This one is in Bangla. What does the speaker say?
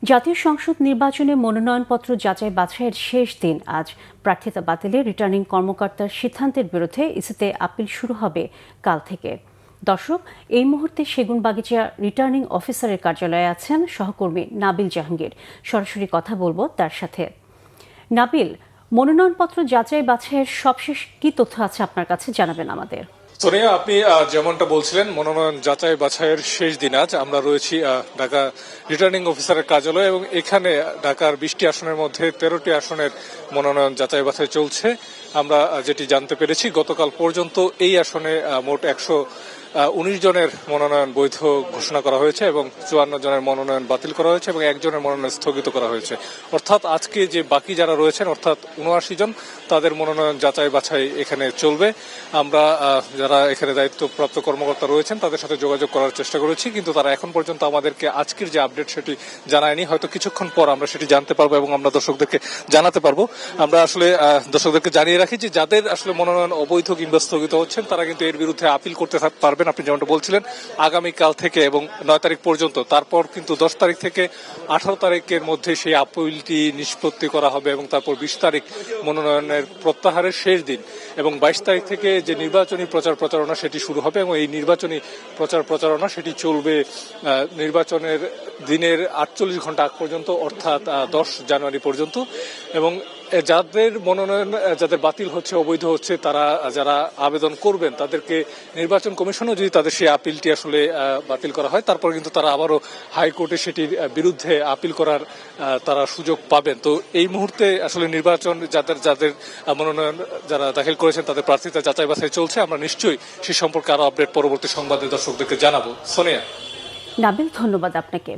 জাতীয় সংসদ নির্বাচনে মনোনয়নপত্র যাচাই বাছাইয়ের শেষ দিন আজ। প্রার্থিতা বাতিলে রিটার্নিং কর্মকর্তার সিদ্ধান্তের বিরুদ্ধে ইসিতে আপিল শুরু হবে কাল থেকে। দর্শক, এই মুহূর্তে সেগুনবাগিচা রিটার্নিং অফিসারের কার্যালয়ে আছেন সহকর্মী নাবিল জাহাঙ্গীর। সরাসরি কথা বলবো তার সাথে। নাবিল, মনোনয়নপত্র যাচাই বাছাইয়ের সবশেষ কি তথ্য আছে আপনার কাছে, জানাবেন আমাদের। সোনিয়া, আপনি যেমনটা বলছিলেন, মনোনয়ন যাচাই বাছাইয়ের শেষ দিন আজ। আমরা রয়েছি ঢাকা রিটার্নিং অফিসারের কার্যালয়ে এবং এখানে ঢাকার 20টি আসনের মধ্যে 13টি আসনের মনোনয়ন যাচাই বাছাই চলছে। আমরা যেটি জানতে পেরেছি, গতকাল পর্যন্ত এই আসনে মোট 119 জনের মনোনয়ন বৈধ ঘোষণা করা হয়েছে এবং 54 জনের মনোনয়ন বাতিল করা হয়েছে এবং একজনের মনোনয়ন স্থগিত করা হয়েছে। অর্থাৎ আজকে যে বাকি যারা রয়েছেন, অর্থাৎ 79 জন, তাদের মনোনয়ন যাচাই বাছাই এখানে চলবে। আমরা যারা এখানে দায়িত্বপ্রাপ্ত কর্মকর্তা রয়েছেন তাদের সাথে যোগাযোগ করার চেষ্টা করেছি, কিন্তু তারা এখন পর্যন্ত আমাদেরকে আজকের যে আপডেট সেটি জানায়নি। হয়তো কিছুক্ষণ পর আমরা সেটি জানতে পারবো এবং আমরা দর্শকদেরকে জানাতে পারবো। আমরা আসলে দর্শকদেরকে জানিয়ে রাখি যে যাদের আসলে মনোনয়ন অবৈধ কিংবা স্থগিত হচ্ছেন তারা কিন্তু এর বিরুদ্ধে আপিল করতে পারবেন। আপনি যেমনটা বলছিলেন, আগামীকাল থেকে এবং 9 তারিখ পর্যন্ত, তারপর কিন্তু 10 তারিখ থেকে 18 তারিখের মধ্যে সেই আপিলটি নিষ্পত্তি করা হবে এবং তারপর 20 তারিখ মনোনয়নের প্রত্যাহারের শেষ দিন এবং 22 তারিখ থেকে যে নির্বাচনী প্রচারণা সেটি শুরু হবে এবং এই নির্বাচনী প্রচারণা সেটি চলবে নির্বাচনের দিনের 48 ঘন্টা আগ পর্যন্ত, অর্থাৎ 10 জানুয়ারি পর্যন্ত। এবং যাদের মনোনয়ন যাদের বাতিল হচ্ছে, অবৈধ হচ্ছে, তারা যারা আবেদন করবেন তাদেরকে নির্বাচন কমিশনও যদি তাদের সেই আপিলটি আসলে বাতিল করা হয়, তারপর কিন্তু তারা আবারও হাইকোর্টে সেটির বিরুদ্ধে আপিল করার তারা সুযোগ পাবেন। তো এই মুহূর্তে আসলে নির্বাচন যাদের মনোনয়ন যারা দাখিল করেছেন তাদের প্রার্থিতা যাচাই বাছাই চলছে। আমরা নিশ্চয়ই সে সম্পর্কে আরো আপডেট পরবর্তী সংবাদে দর্শকদেরকে জানাবো। সোনিয়া। নাবিল, ধন্যবাদ আপনাকে।